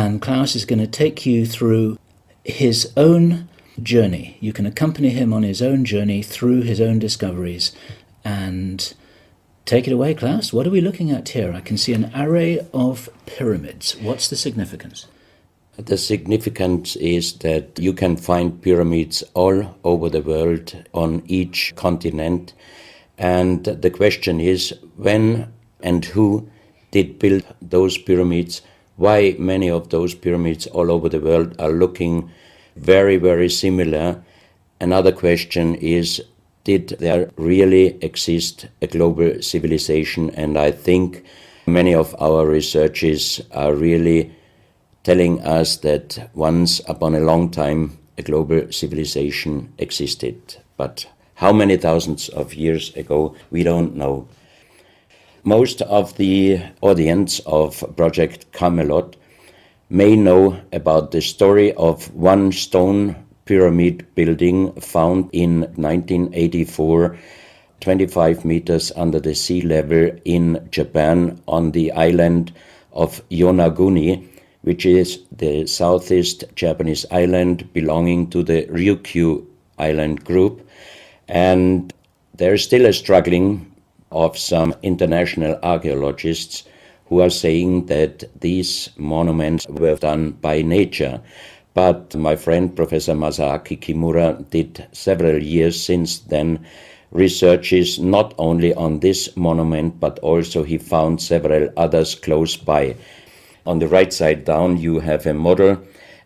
and Klaus is going to take you through his own journey. You can accompany him on his own journey through his own discoveries. And take it away, Klaus. What are we looking at here? I can see an array of pyramids. What's the significance? The significance is that you can find pyramids all over the world on each continent. And the question is, when and who did build those pyramids? Why many of those pyramids all over the world are looking very, very similar? Another question is, did there really exist a global civilization? And I think many of our researches are really telling us that once upon a long time a global civilization existed. But how many thousands of years ago, we don't know. Most of the audience of Project Camelot may know about the story of one stone pyramid building found in 1984, 25 meters under the sea level in Japan on the island of Yonaguni, which is the southeast Japanese island belonging to the Ryukyu island group. And there is still a struggling of some international archaeologists who are saying that these monuments were done by nature. But my friend Professor Masaaki Kimura did several years since then researches not only on this monument, but also he found several others close by. On the right side down you have a model,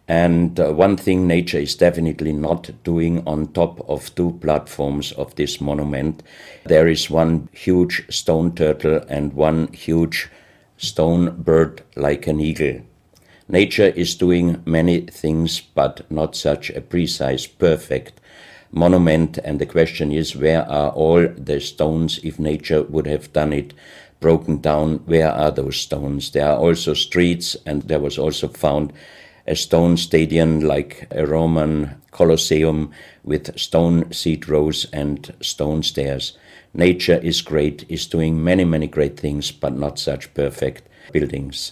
and one thing nature is definitely not doing on top of two platforms of this monument. There is one huge stone turtle and one huge stone bird like an eagle. Nature is doing many things, but not such a precise, perfect monument. And the question is, where are all the stones? If nature would have done it broken down, where are those stones? There are also streets, and there was also found a stone stadium like a Roman Colosseum with stone seat rows and stone stairs. Nature is great, is doing many, many great things, but not such perfect buildings.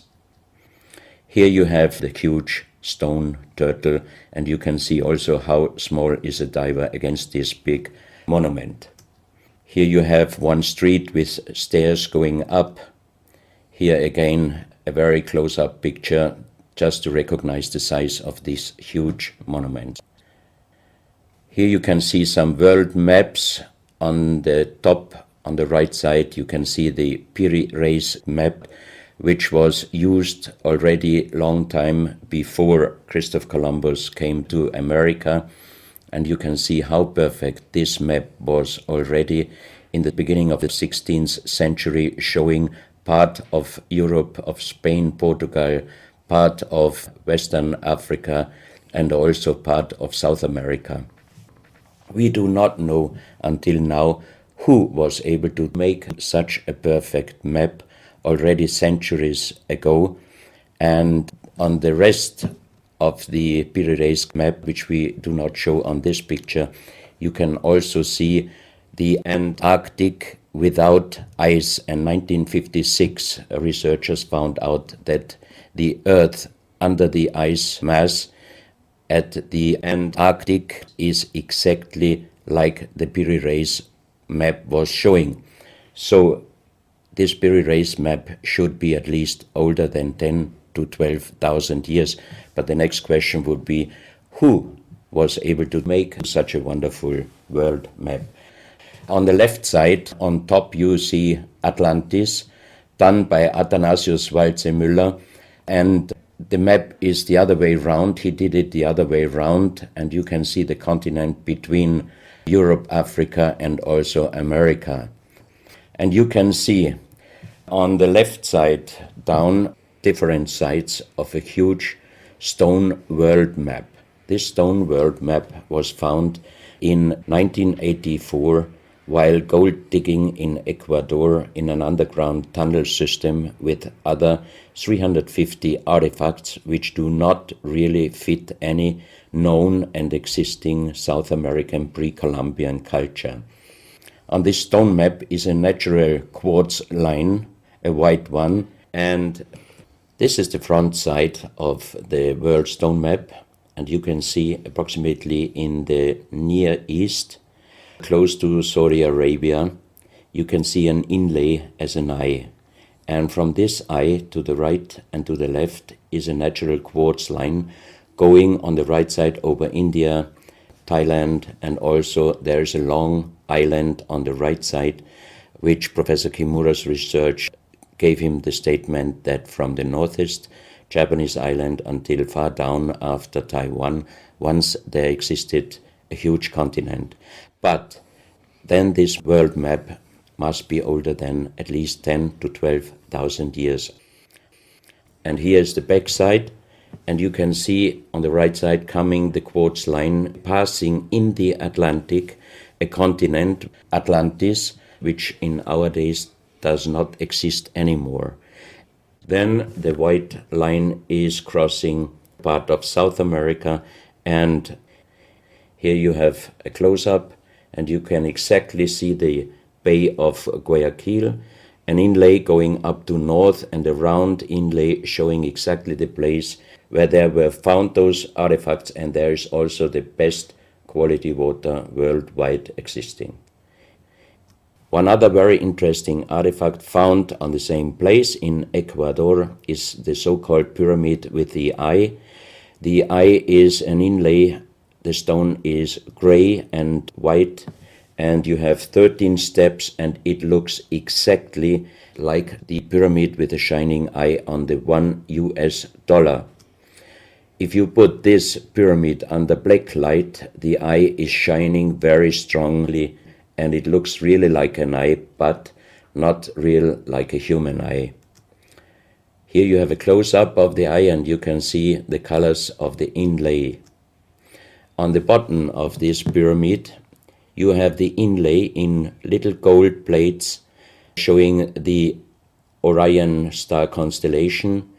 Here you have the huge stone turtle, and you can see also how small is a diver against this big monument. Here you have one street with stairs going up. Here again a very close-up picture just to recognize the size of this huge monument. Here you can see some world maps. On the top, on the right side, you can see the Piri Reis map, which was used already long time before Christopher Columbus came to America. And you can see how perfect this map was already in the beginning of the 16th century, showing part of Europe, of Spain, Portugal, part of Western Africa, and also part of South America. We do not know until now who was able to make such a perfect map already centuries ago. And on the rest of the Piri Reis map, which we do not show on this picture, you can also see the Antarctic without ice. In 1956, researchers found out that the Earth under the ice mass at the Antarctic is exactly like the Piri Reis map was showing. So this Piri Reis map should be at least older than 10 to 12,000 years. But the next question would be, who was able to make such a wonderful world map? On the left side, on top, you see Atlantis, done by Athanasius Waldseemüller, and the map is the other way round. He did it the other way round, and you can see the continent between Europe, Africa, and also America. And you can see on the left side down different sides of a huge stone world map. This stone world map was found in 1984 while gold digging in Ecuador in an underground tunnel system with other 350 artifacts which do not really fit any known and existing South American pre-Columbian culture. On this stone map is a natural quartz line, a white one, and This is the front side of the world stone map, and you can see approximately in the Near East, close to Saudi Arabia, you can see an inlay as an eye. And from this eye to the right and to the left is a natural quartz line going on the right side over India, Thailand, and also there is a long island on the right side, which Professor Kimura's research gave him the statement that from the northeast Japanese island until far down after Taiwan, once there existed a huge continent. But then this world map must be older than at least 10 to 12,000 years. And here is the back side, and you can see on the right side coming the quartz line passing in the Atlantic, a continent, Atlantis, which in our days does not exist anymore. Then the white line is crossing part of South America, and here you have a close-up, and you can exactly see the Bay of Guayaquil, an inlay going up to north, and a round inlay showing exactly the place where there were found those artifacts, and there is also the best quality water worldwide existing. One other very interesting artifact found on the same place in Ecuador is the so-called pyramid with the eye. The eye is an inlay, the stone is gray and white, and you have 13 steps, and it looks exactly like the pyramid with a shining eye on the $1. If you put this pyramid under black light, the eye is shining very strongly, and it looks really like an eye, but not real like a human eye. Here you have a close-up of the eye, and you can see the colors of the inlay. On the bottom of this pyramid, you have the inlay in little gold plates showing the Orion star constellation,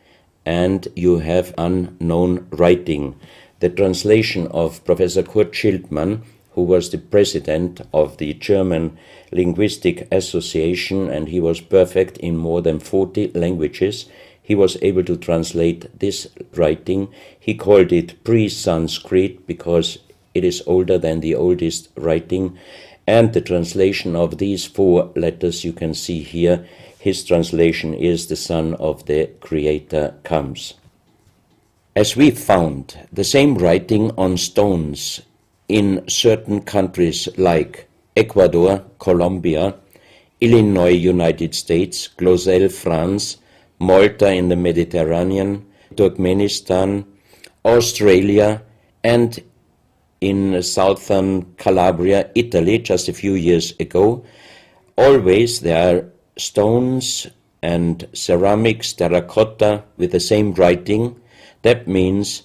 and you have unknown writing. The translation of Professor Kurt Schildmann, who was the president of the German Linguistic Association, and he was perfect in more than 40 languages. He was able to translate this writing. He called it pre-Sanskrit because it is older than the oldest writing. And the translation of these 4 letters you can see here, his translation is "the Son of the Creator comes." As we found the same writing on stones in certain countries like Ecuador, Colombia, Illinois, United States, Clausel, France, Malta in the Mediterranean, Turkmenistan, Australia, and in southern Calabria, Italy, just a few years ago. Always there are stones and ceramics, terracotta with the same writing. That means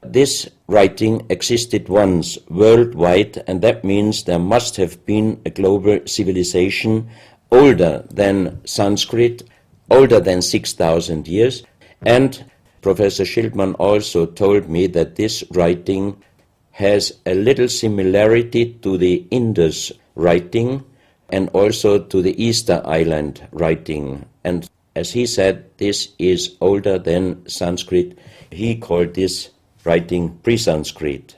this writing existed once worldwide, and that means there must have been a global civilization older than Sanskrit, older than 6,000 years. And Professor Schildmann also told me that this writing has a little similarity to the Indus writing and also to the Easter Island writing. And as he said, this is older than Sanskrit. He called this writing pre-Sanskrit.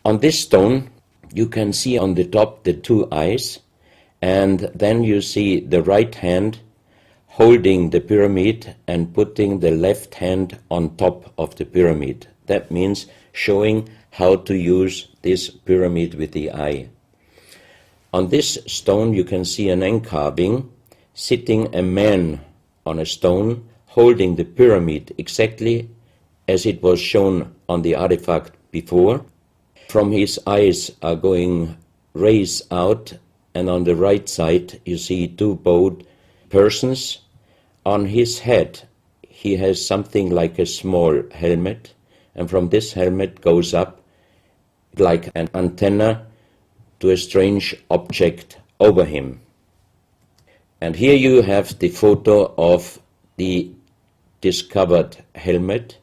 On this stone, you can see on the top the 2 eyes, and then you see the right hand holding the pyramid and putting the left hand on top of the pyramid. That means showing how to use this pyramid with the eye. On this stone you can see an encarving, sitting a man on a stone holding the pyramid exactly as it was shown on the artifact before. From his eyes are going rays out, and on the right side you see 2 bowed persons. On his head he has something like a small helmet, and from this helmet goes up like an antenna to a strange object over him. And here you have the photo of the discovered helmet.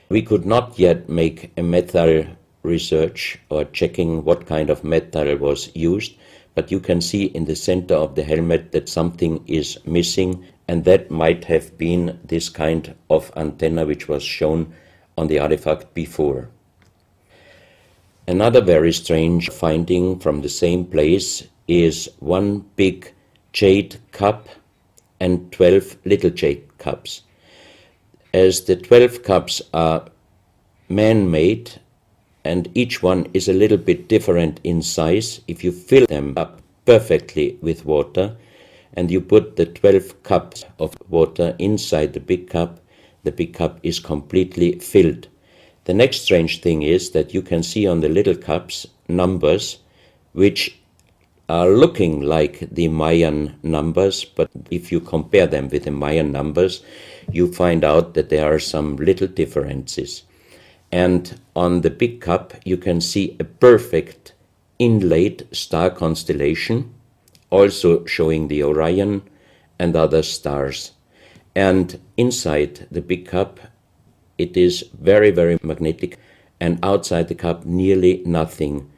We could not yet make a metal research or checking what kind of metal was used, but you can see in the center of the helmet that something is missing, and that might have been this kind of antenna which was shown on the artifact before. Another very strange finding from the same place is one big jade cup and 12 little jade cups. As the 12 cups are man-made and each one is a little bit different in size, if you fill them up perfectly with water and you put the 12 cups of water inside the big cup is completely filled. The next strange thing is that you can see on the little cups numbers which are looking like the Mayan numbers, but if you compare them with the Mayan numbers, you find out that there are some little differences. And on the big cup, you can see a perfect inlaid star constellation, also showing the Orion and other stars. And inside the big cup, it is very, very magnetic, and outside the cup, nearly nothing.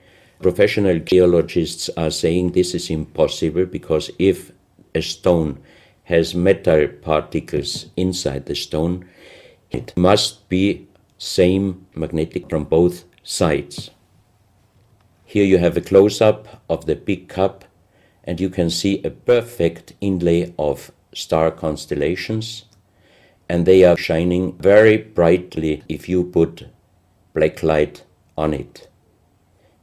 Professional geologists are saying this is impossible because if a stone has metal particles inside the stone, it must be same magnetic from both sides. Here you have a close-up of the big cup, and you can see a perfect inlay of star constellations, and they are shining very brightly if you put black light on it.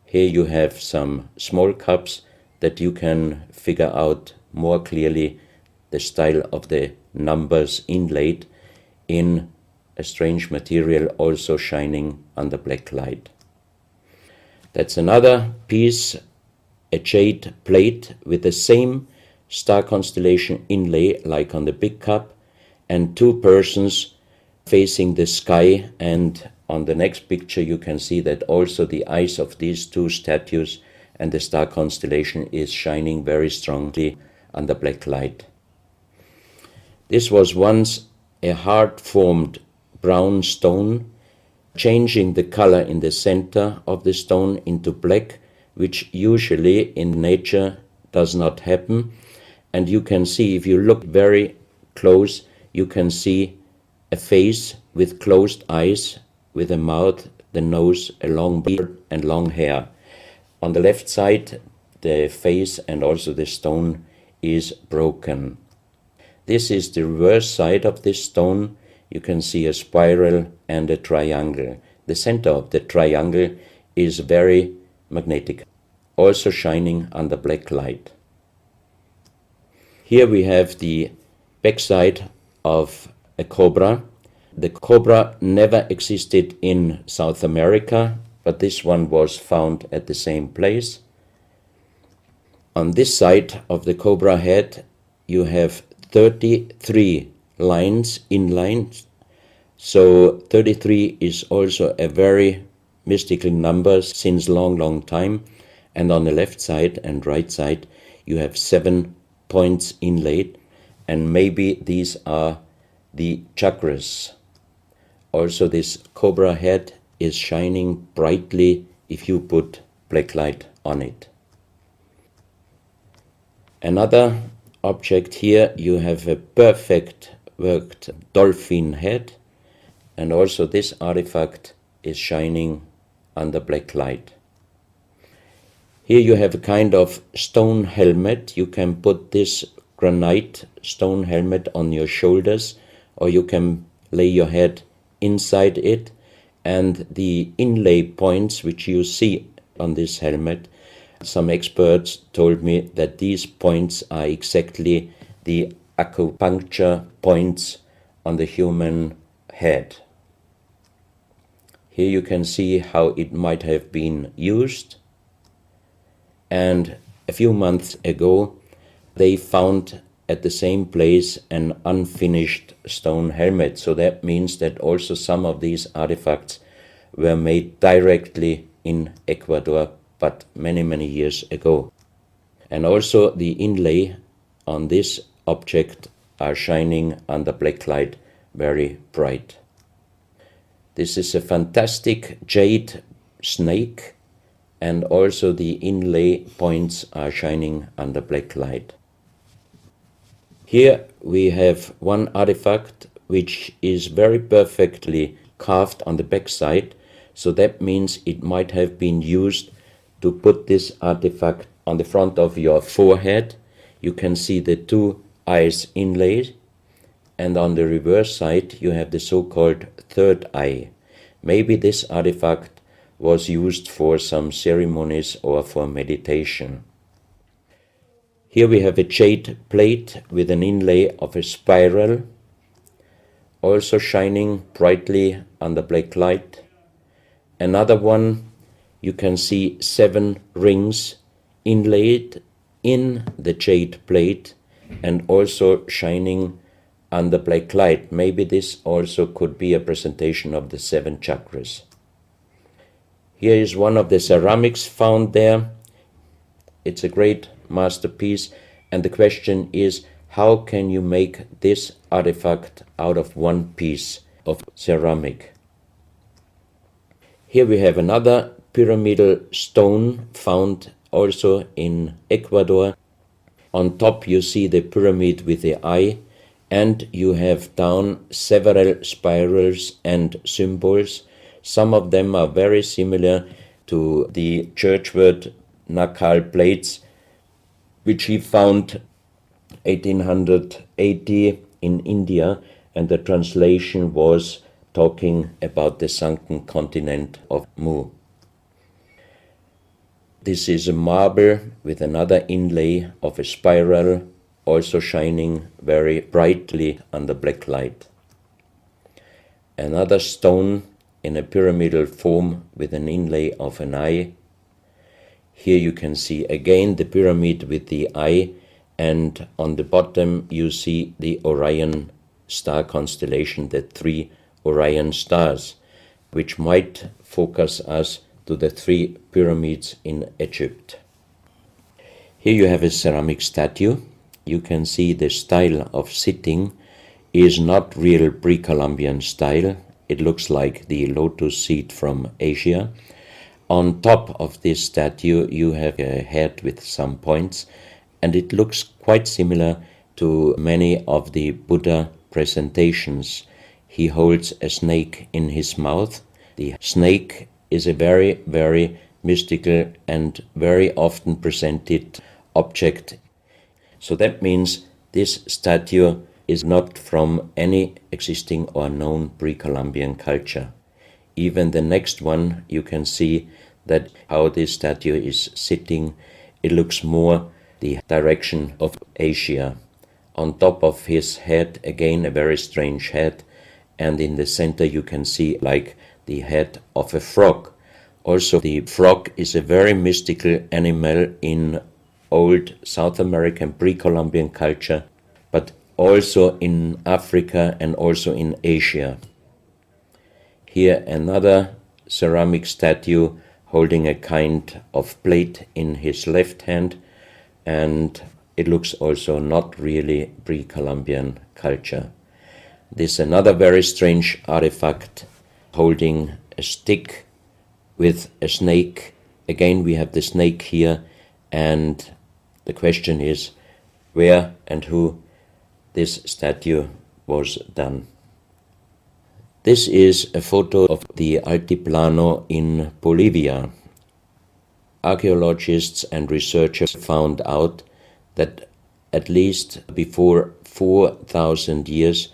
Here you have some small cups that you can figure out more clearly the style of the numbers inlaid in a strange material also shining under black light. That's another piece, a jade plate with the same star constellation inlay like on the big cup, and two persons facing the sky, and on the next picture you can see that also the eyes of these two statues and the star constellation is shining very strongly under black light. This was once a hard-formed brown stone, changing the color in the center of the stone into black, which usually in nature does not happen. And you can see, if you look very close, you can see a face with closed eyes, with a mouth, the nose, a long beard and long hair. On the left side, the face and also the stone is broken. This is the reverse side of this stone. You can see a spiral and a triangle. The center of the triangle is very magnetic, also shining under black light. Here we have the backside of a cobra. The cobra never existed in South America, but this one was found at the same place. On this side of the cobra head, you have 33 lines in lines. So 33 is also a very mystical number since long time. And on the left side and right side, you have 7 points inlaid, and maybe these are the chakras. Also, this cobra head is shining brightly if you put black light on it. Another object here, you have a perfect worked dolphin head, and also this artifact is shining under black light. Here you have a kind of stone helmet. You can put this granite stone helmet on your shoulders, or you can lay your head inside it, and the inlay points which you see on this helmet, some experts told me that these points are exactly the acupuncture points on the human head. Here you can see how it might have been used. And a few months ago, they found at the same place an unfinished stone helmet. So that means that also some of these artifacts were made directly in Ecuador, but many years ago. And also the inlay on this object are shining under black light very bright. This is a fantastic jade snake, and also the inlay points are shining under black light. Here we have one artifact which is very perfectly carved on the backside, so that means it might have been used to put this artifact on the front of your forehead. You can see the two eyes inlaid, and on the reverse side you have the so-called third eye. Maybe this artifact was used for some ceremonies or for meditation. Here we have a jade plate with an inlay of a spiral, also shining brightly under black light. Another one, you can see 7 rings inlaid in the jade plate and also shining under black light. Maybe this also could be a presentation of the 7 chakras. Here is one of the ceramics found there. It's a great masterpiece, and the question is, how can you make this artifact out of one piece of ceramic? Here we have another pyramidal stone found also in Ecuador. On top you see the pyramid with the eye, and you have down several spirals and symbols. Some of them are very similar to the churchward Nakal plates, which he found 1880 in India, and the translation was talking about the sunken continent of Mu. This is a marble with another inlay of a spiral, also shining very brightly under black light. Another stone in a pyramidal form with an inlay of an eye. Here you can see again the pyramid with the eye, and on the bottom you see the Orion star constellation, the 3 Orion stars, which might focus us to the 3 pyramids in Egypt. Here you have a ceramic statue. You can see the style of sitting is not real pre-Columbian style. It looks like the lotus seat from Asia. On top of this statue you have a head with some points, and it looks quite similar to many of the Buddha presentations. He holds a snake in his mouth. The snake is a very, very mystical and very often presented object. So that means this statue is not from any existing or known pre-Columbian culture. Even the next one, you can see that how this statue is sitting, it looks more the direction of Asia. On top of his head, again a very strange head, and in the center you can see like the head of a frog. Also, the frog is a very mystical animal in old South American pre-Columbian culture, but also in Africa and also in Asia. Here another ceramic statue holding a kind of plate in his left hand, and it looks also not really pre-Columbian culture. This another very strange artifact holding a stick with a snake. Again we have the snake here, and the question is where and who this statue was done. This is a photo of the Altiplano in Bolivia. Archaeologists and researchers found out that at least before 4,000 years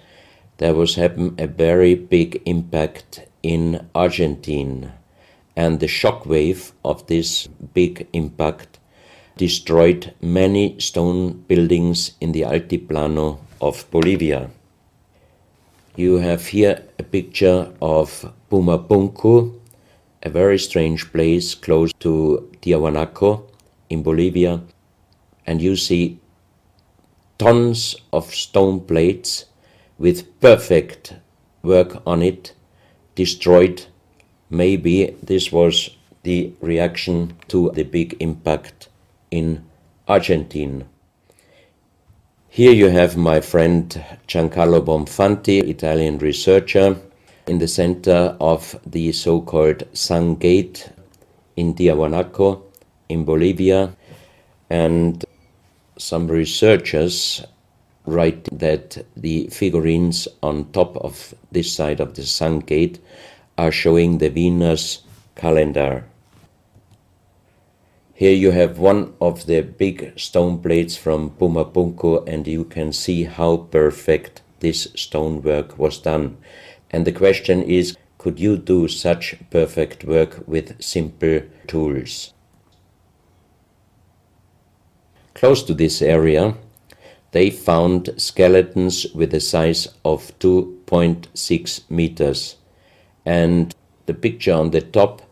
there was happened a very big impact in Argentina, and the shock wave of this big impact destroyed many stone buildings in the Altiplano of Bolivia. You have here a picture of Pumapunku, a very strange place close to Tiahuanaco in Bolivia, and you see tons of stone plates with perfect work on it destroyed. Maybe this was the reaction to the big impact in Argentina. Here you have my friend Giancarlo Bonfanti, Italian researcher, in the center of the so-called Sun Gate in Tiahuanaco in Bolivia, and some researchers write that the figurines on top of this side of the Sun Gate are showing the Venus calendar. Here you have one of the big stone plates from Pumapunku, and you can see how perfect this stonework was done. And the question is, could you do such perfect work with simple tools? Close to this area, they found skeletons with a size of 2.6 meters. And the picture on the top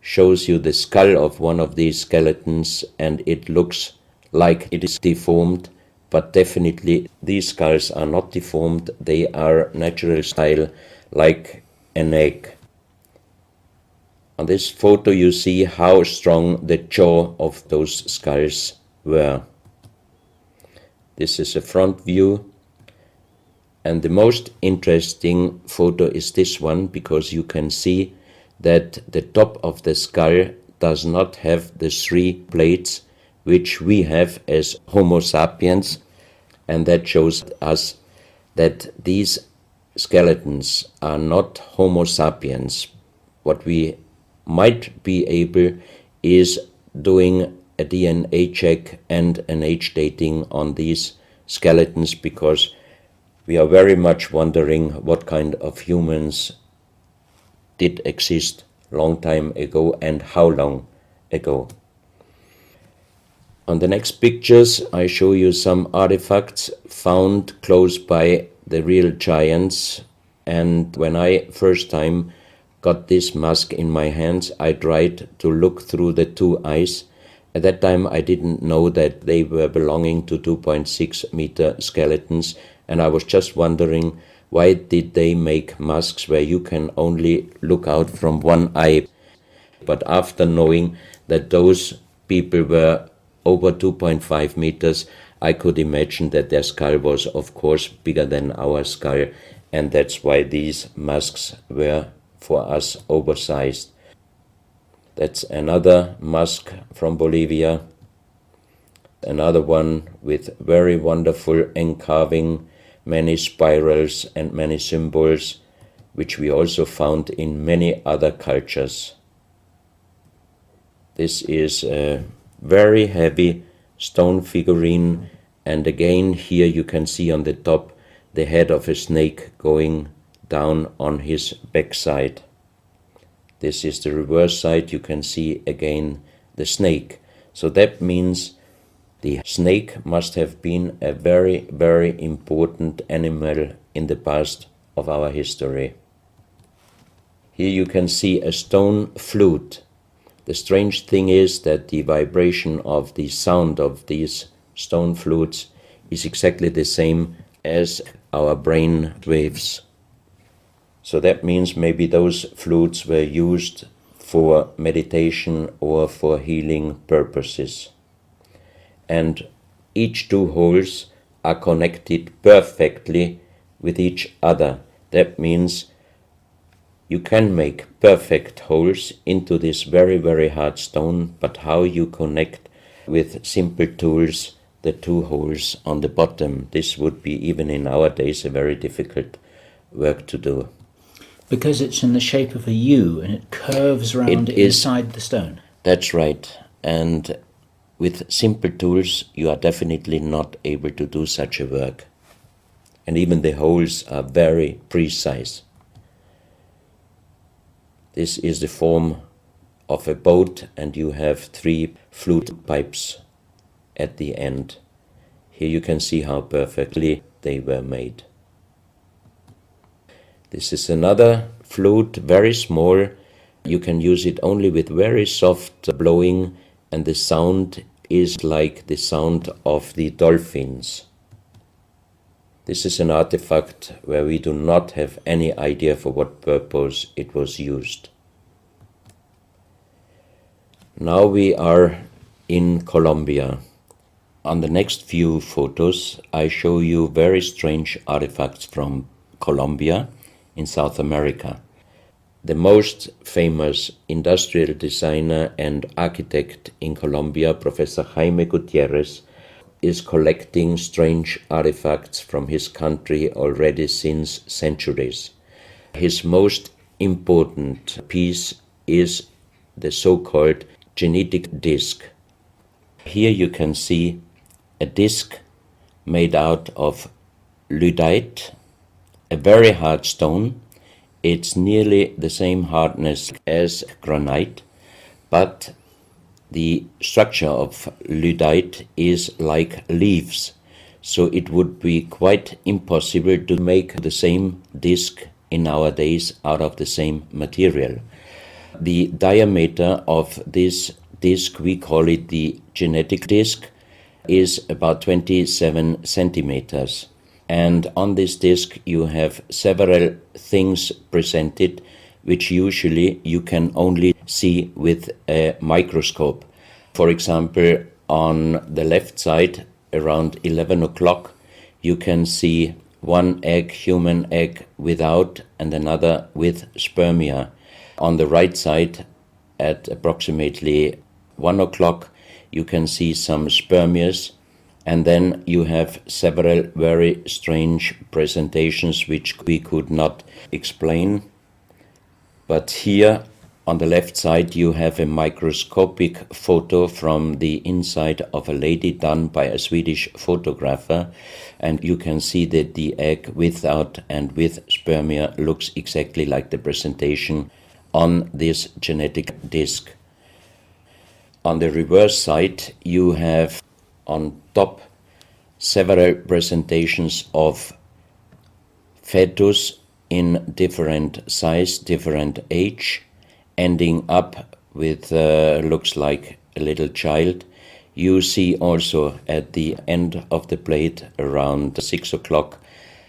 shows you the skull of one of these skeletons, and it looks like it is deformed, but definitely these skulls are not deformed. They are natural style, like an egg. On this photo you see how strong the jaw of those skulls were. This is a front view, and the most interesting photo is this one, because you can see that the top of the skull does not have the 3 plates which we have as Homo sapiens, and that shows us that these skeletons are not Homo sapiens. What we might be able is doing a DNA check and an age dating on these skeletons, because we are very much wondering what kind of humans did exist long time ago and how long ago. On the next pictures I show you some artifacts found close by the real giants, and when I first time got this mask in my hands, I tried to look through the 2 eyes. At that time I didn't know that they were belonging to 2.6 meter skeletons, and I was just wondering, why did they make masks where you can only look out from one eye? But after knowing that those people were over 2.5 meters, I could imagine that their skull was of course bigger than our skull, and that's why these masks were for us oversized. That's another mask from Bolivia, another one with very wonderful encarving, many spirals and many symbols, which we also found in many other cultures. This is a very heavy stone figurine, and again here you can see on the top the head of a snake going down on his backside. This is the reverse side. You can see again the snake. So that means the snake must have been a very, very important animal in the past of our history. Here you can see a stone flute. The strange thing is that the vibration of the sound of these stone flutes is exactly the same as our brain waves. So that means maybe those flutes were used for meditation or for healing purposes. And each 2 holes are connected perfectly with each other. That means you can make perfect holes into this very, very hard stone, but how you connect with simple tools the 2 holes on the bottom, this would be, even in our days, a very difficult work to do. Because it's in the shape of a U and it curves around inside the stone. That's right. And with simple tools you are definitely not able to do such a work. And even the holes are very precise. This is the form of a boat, and you have 3 flute pipes at the end. Here you can see how perfectly they were made. This is another flute, very small. You can use it only with very soft blowing, and the sound is like the sound of the dolphins. This is an artifact where we do not have any idea for what purpose it was used. Now we are in Colombia. On the next few photos I show you very strange artifacts from Colombia in South America. The most famous industrial designer and architect in Colombia, Professor Jaime Gutierrez, is collecting strange artifacts from his country already since centuries. His most important piece is the so-called genetic disc. Here you can see a disc made out of lyddite, a very hard stone. It's nearly the same hardness as granite, but the structure of lyddite is like leaves, so it would be quite impossible to make the same disc in our days out of the same material. The diameter of this disc, we call it the genetic disc, is about 27 centimeters. And on this disc you have several things presented which usually you can only see with a microscope. For example, on the left side, around 11 o'clock, you can see one egg, human egg, without and another with spermia. On the right side, at approximately 1 o'clock, you can see some spermias, and then you have several very strange presentations which we could not explain. But here on the left side you have a microscopic photo from the inside of a lady done by a Swedish photographer, and you can see that the egg without and with spermia looks exactly like the presentation on this genetic disc. On the reverse side you have on top several presentations of fetus in different size, different age, ending up with looks like a little child. You see also at the end of the plate around 6 o'clock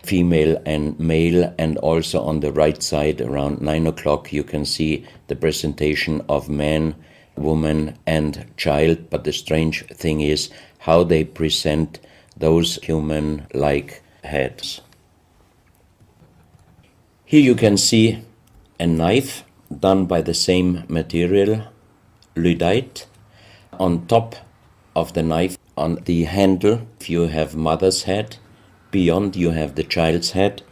female and male, and also on the right side around 9 o'clock you can see the presentation of man, woman and child. But the strange thing is how they present those human-like heads. Here you can see a knife done by the same material, lyddite. On top of the knife, on the handle, you have mother's head. Beyond you have the child's head,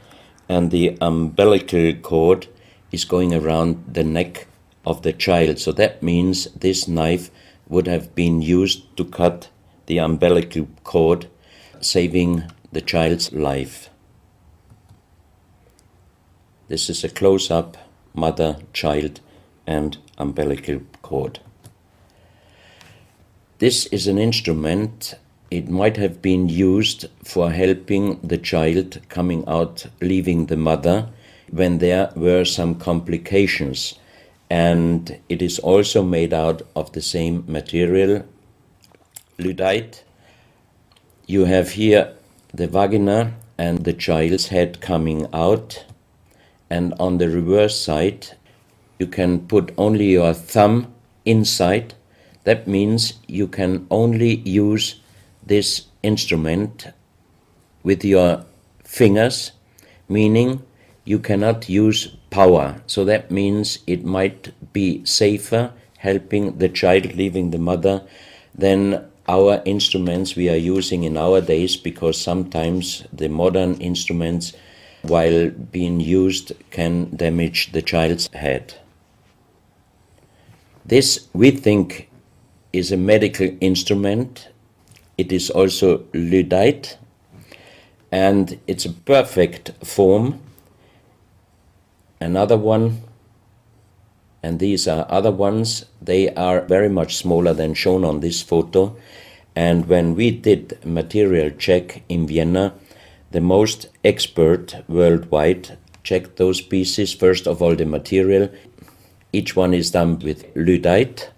and the umbilical cord is going around the neck of the child. So that means this knife would have been used to cut the umbilical cord, saving the child's life. This is a close-up mother, child and umbilical cord. This is an instrument. It might have been used for helping the child coming out, leaving the mother, when there were some complications. And it is also made out of the same material, lyddite. You have here the vagina and the child's head coming out. And on the reverse side, you can put only your thumb inside. That means you can only use this instrument with your fingers, meaning you cannot use power. So that means it might be safer helping the child leaving the mother than our instruments we are using in our days, because sometimes the modern instruments, while being used, can damage the child's head. This, we think, is a medical instrument. It is also lyddite, and it's a perfect form. Another one, and these are other ones, they are very much smaller than shown on this photo. And when we did a material check in Vienna, the most expert worldwide checked those pieces. First of all, the material. Each one is done with lyddite,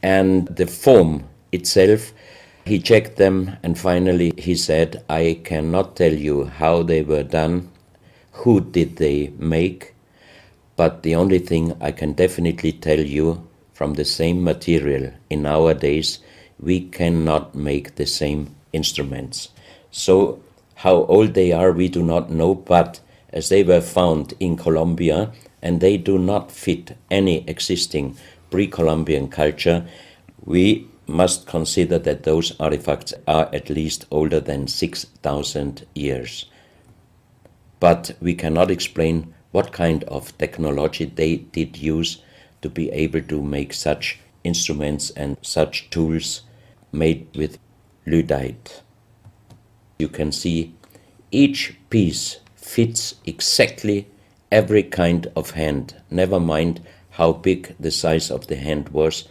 and the form itself, he checked them, and finally he said, I cannot tell you how they were done, who did they make, but the only thing I can definitely tell you, from the same material in our days, we cannot make the same instruments. So how old they are, we do not know, but as they were found in Colombia and they do not fit any existing pre-Columbian culture, we must consider that those artifacts are at least older than 6,000 years. But we cannot explain what kind of technology they did use to be able to make such instruments and such tools made with lyddite. You can see each piece fits exactly every kind of hand, never mind how big the size of the hand was.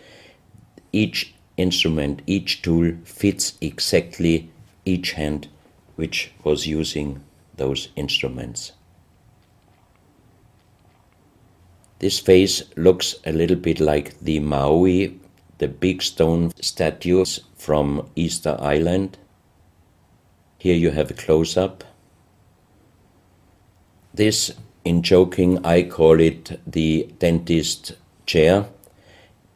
Each instrument, each tool fits exactly each hand which was using those instruments. This face looks a little bit like the Maui, the big stone statues from Easter Island. Here you have a close-up. This, in joking, I call it the dentist chair.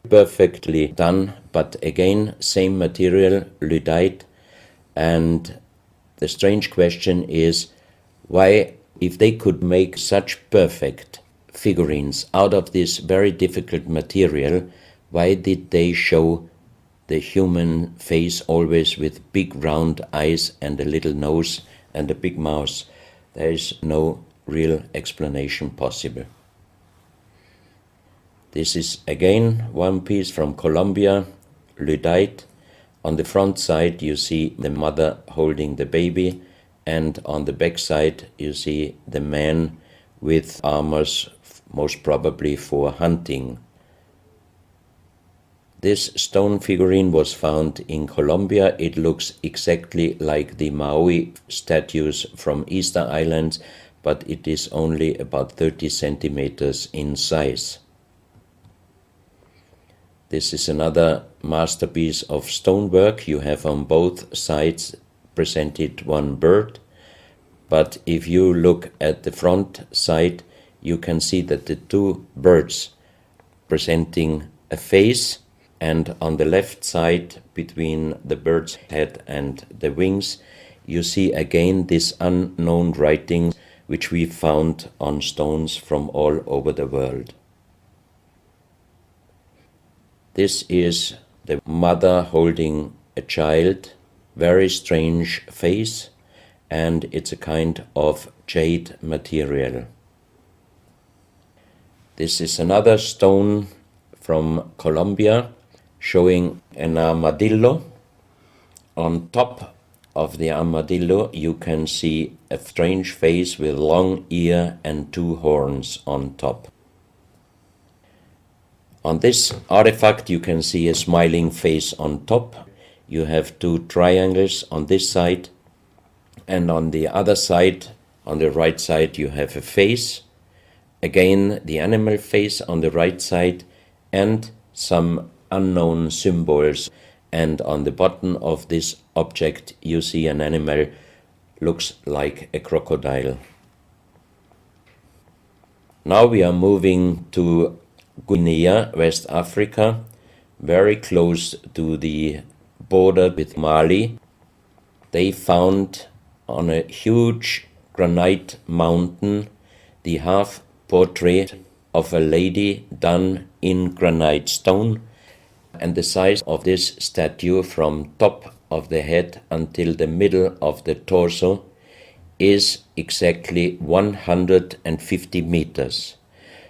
Perfectly done, but again, same material, lyddite. And the strange question is, why, if they could make such perfect figurines out of this very difficult material, why did they show the human face always with big round eyes and a little nose and a big mouth? There is no real explanation possible. This is again one piece from Colombia, lyddite. On the front side you see the mother holding the baby, and on the back side you see the man with armors, most probably for hunting. This stone figurine was found in Colombia. It looks exactly like the Maui statues from Easter Island, but it is only about 30 centimeters in size. This is another masterpiece of stonework. You have on both sides presented one bird, but if you look at the front side, you can see that the two birds presenting a face, and on the left side, between the bird's head and the wings, you see again this unknown writing which we found on stones from all over the world. This is the mother holding a child, very strange face, and it's a kind of jade material. This is another stone from Colombia showing an armadillo. On top of the armadillo you can see a strange face with long ear and two horns on top. On this artifact you can see a smiling face on top. You have two triangles on this side, and on the other side, on the right side, you have a face. Again, the animal face on the right side, and some unknown symbols. And on the bottom of this object you see an animal, looks like a crocodile. Now we are moving to Guinea, West Africa, very close to the border with Mali. They found on a huge granite mountain the half portrait of a lady done in granite stone, and the size of this statue from top of the head until the middle of the torso is exactly 150 meters.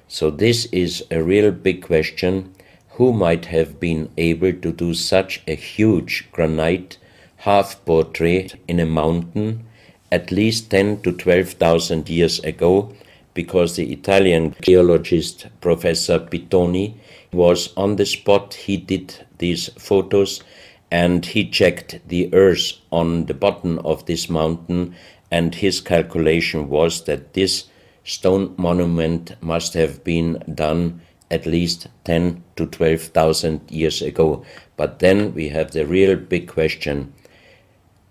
So this is a real big question. Who might have been able to do such a huge granite half-portrait in a mountain at least 10 to 12,000 years ago, because the Italian geologist Professor Pittoni was on the spot. He did these photos and he checked the earth on the bottom of this mountain, and his calculation was that this stone monument must have been done at least 10 to 12,000 years ago. But then we have the real big question: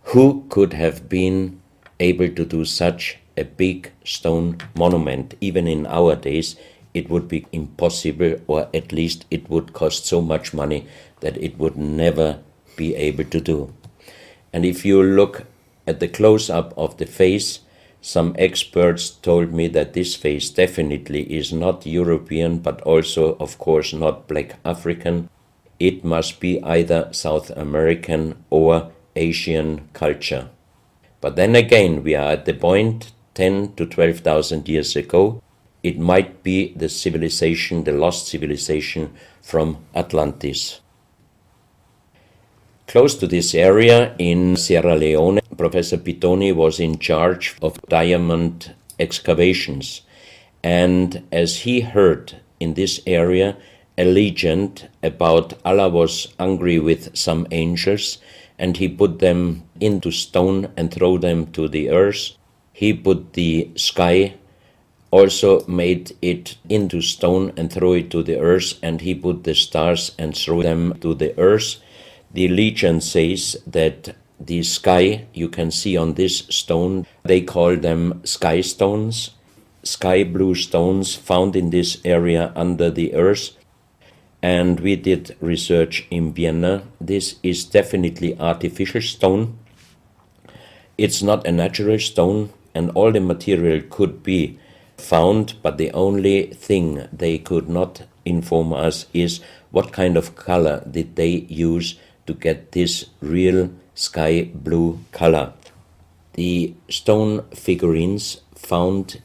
who could have been able to do such a big stone monument? Even in our days it would be impossible, or at least it would cost so much money that it would never be able to do. And if you look at the close-up of the face, some experts told me that this face definitely is not European, but also, of course, not black African. it must be either South American or Asian culture. But then again, we are at the point 10 to 12,000 years ago. It might be the civilization, the lost civilization from Atlantis. Close to this area in Sierra Leone, Professor Pittoni was in charge of diamond excavations. And as he heard in this area a legend about Allah was angry with some angels, and he put them into stone and throw them to the earth. He put the sky, also made it into stone and throw it to the earth, and he put the stars and throw them to the earth. The legend says that the sky, you can see on this stone, they call them sky stones, sky blue stones found in this area under the earth. And we did research in Vienna. This is definitely artificial stone. It's not a natural stone, and all the material could be found, but the only thing they could not inform us is what kind of color did they use to get this real sky blue color. The stone figurines found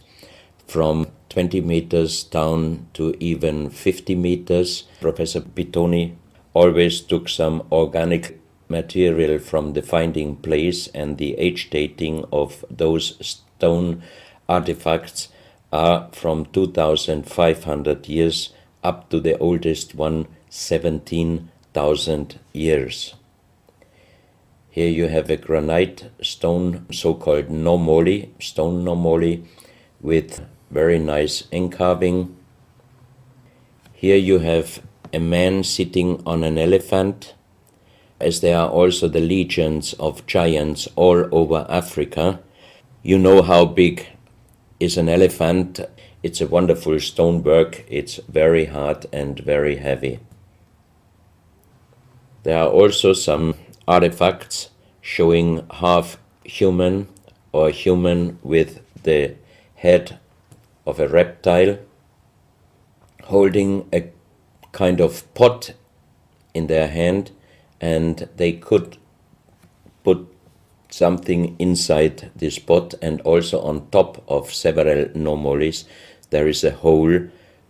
from 20 meters down to even 50 meters. Professor Pittoni always took some organic material from the finding place, and the age dating of those stone artifacts are from 2,500 years up to the oldest one, 17,000 years. Here you have a granite stone, so-called normoli, stone normoli, with very nice encarving. Here you have a man sitting on an elephant, as there are also the legends of giants all over Africa. You know how big is an elephant. It's a wonderful stonework. It's very hard and very heavy. There are also some artifacts showing half human or human with the head of a reptile, holding a kind of pot in their hand, and they could put something inside this pot, and also on top of several normolis there is a hole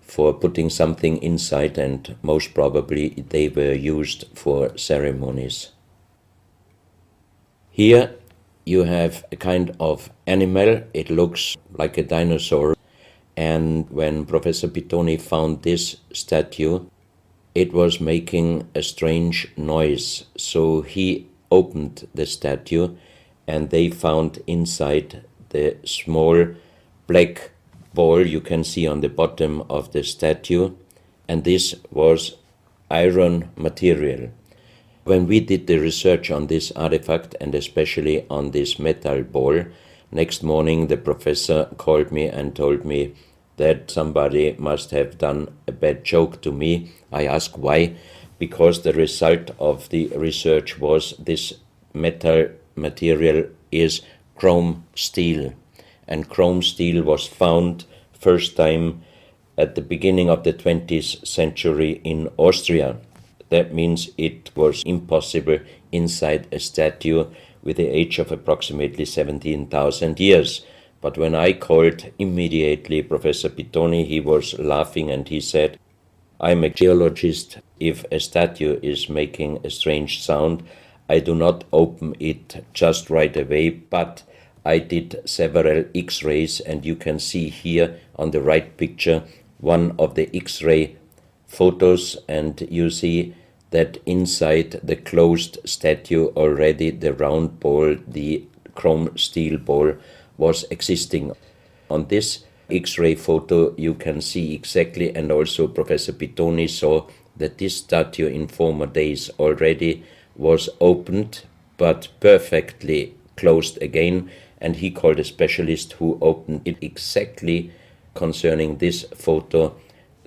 for putting something inside, and most probably they were used for ceremonies. Here you have a kind of animal. It looks like a dinosaur. And when Professor Pittoni found this statue, it was making a strange noise. So he opened the statue, and they found inside the small black ball you can see on the bottom of the statue, and this was iron material. When we did the research on this artifact, and especially on this metal ball, next morning the professor called me and told me that somebody must have done a bad joke to me. I asked why, because the result of the research was this metal material is chrome steel, and chrome steel was found first time at the beginning of the 20th century in Austria. That means it was impossible inside a statue with the age of approximately 17,000 years. But when I called immediately Professor Pittoni, he was laughing and he said, "I'm a geologist. If a statue is making a strange sound, I do not open it just right away, but I did several X-rays, and you can see here on the right picture one of the X-ray photos, and you see that inside the closed statue already the round ball, the chrome steel ball, was existing. On this X-ray photo you can see exactly, and also Professor Pittoni saw that this statue in former days already was opened but perfectly closed again, and he called a specialist who opened it exactly concerning this photo,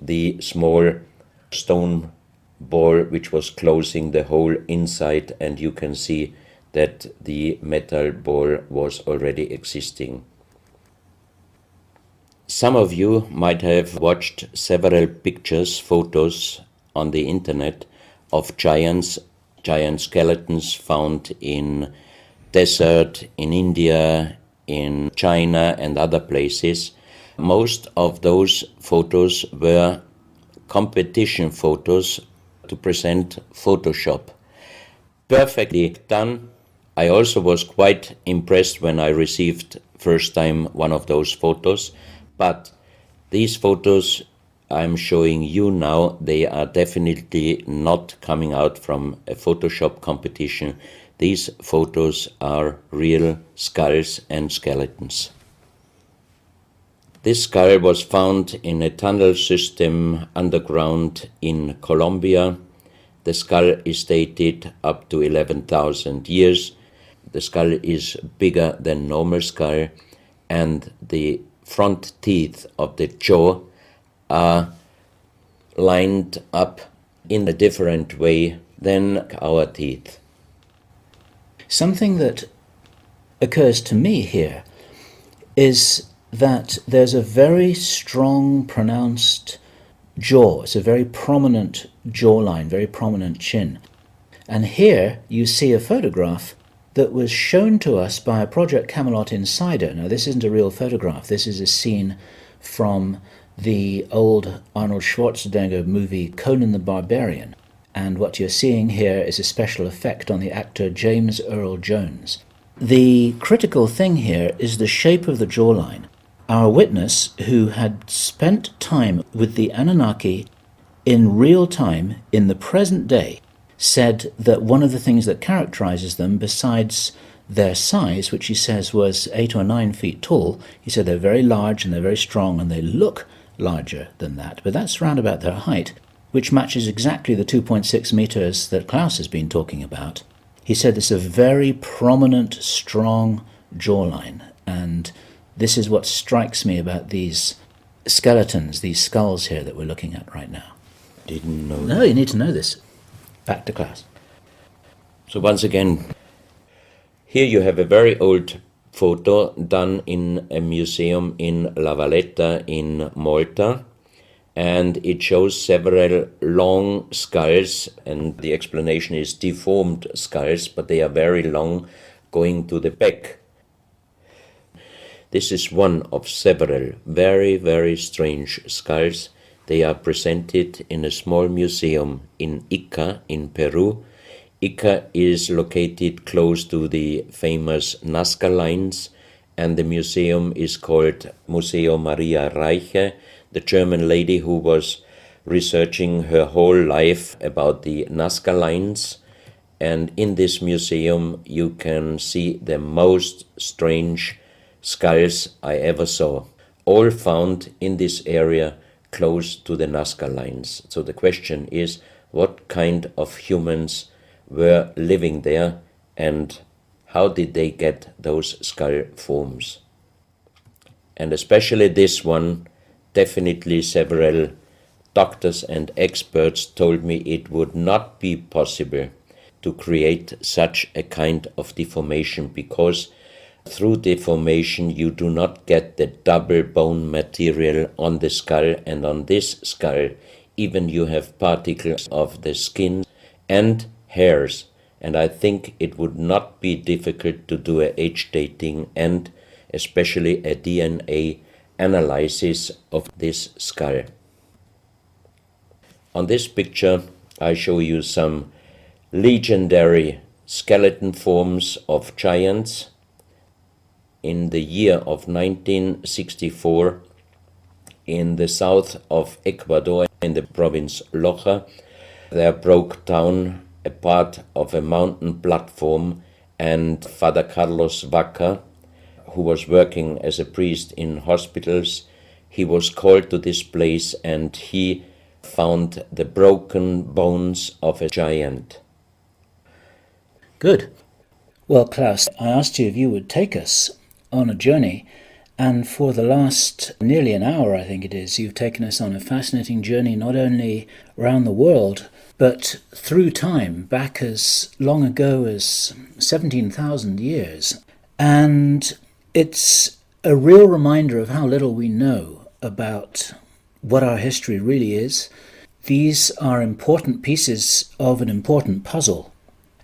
the small stone ball which was closing the hole inside, and you can see that the metal ball was already existing. Some of you might have watched several pictures, photos on the internet of giants, giant skeletons found in desert, in India, in China and other places. Most of those photos were competition photos to present Photoshop. Perfectly done. I also was quite impressed when I received first time one of those photos, but these photos I'm showing you now, they are definitely not coming out from a Photoshop competition. These photos are real skulls and skeletons. This skull was found in a tunnel system underground in Colombia. The skull is dated up to 11,000 years. The skull is bigger than normal skull, and the front teeth of the jaw are lined up in a different way than our teeth. Something that occurs to me here is that there's a very strong, pronounced jaw. It's a very prominent jawline, very prominent chin. And here you see a photograph that was shown to us by a Project Camelot insider. Now, this isn't a real photograph. This is a scene from the old Arnold Schwarzenegger movie Conan the Barbarian. And what you're seeing here is a special effect on the actor James Earl Jones. The critical thing here is the shape of the jawline. Our witness, who had spent time with the Anunnaki in real time, in the present day, said that one of the things that characterizes them, besides their size, which he says was 8 or 9 feet tall, he said they're very large and they're very strong and they look larger than that. But that's round about their height, which matches exactly the 2.6 meters that Klaus has been talking about. He said it's a very prominent, strong jawline, and this is what strikes me about these skeletons, these skulls here that we're looking at right now. Didn't know. No, you need to know this. Back to Klaus. So once again, here you have a very old photo done in a museum in La Valletta in Malta, and it shows several long skulls, and the explanation is deformed skulls, but they are very long, going to the back. This is one of several very, very strange skulls. They are presented in a small museum in Ica in Peru. Ica is located close to the famous Nazca lines, and the museum is called Museo Maria Reiche, the German lady who was researching her whole life about the Nazca lines. And in this museum you can see the most strange skulls I ever saw, all found in this area close to the Nazca lines. So the question is, what kind of humans were living there and how did they get those skull forms? And especially this one, definitely several doctors and experts told me it would not be possible to create such a kind of deformation, because through deformation you do not get the double bone material on the skull, and on this skull even you have particles of the skin and hairs, and I think it would not be difficult to do a age dating and especially a DNA analysis of this skull. On this picture I show you some legendary skeleton forms of giants. In the year of 1964, in the south of Ecuador, in the province Loja, there broke down a part of a mountain platform, and Father Carlos Vaca, who was working as a priest in hospitals, he was called to this place and he found the broken bones of a giant. Good. Well, Klaus, I asked you if you would take us on a journey, and for the last nearly an hour, I think it is, you've taken us on a fascinating journey, not only around the world, but through time, back as long ago as 17,000 years. And it's a real reminder of how little we know about what our history really is, These are important pieces of an important puzzle,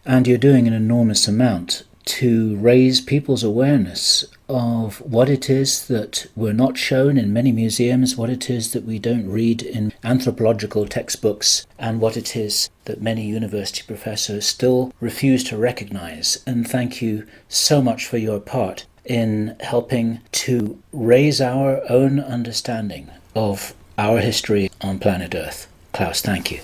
and you're doing an enormous amount to raise people's awareness of what it is that we're not shown in many museums, what it is that we don't read in anthropological textbooks, and what it is that many university professors still refuse to recognize. And thank you so much for your part in helping to raise our own understanding of our history on planet Earth. Klaus, thank you.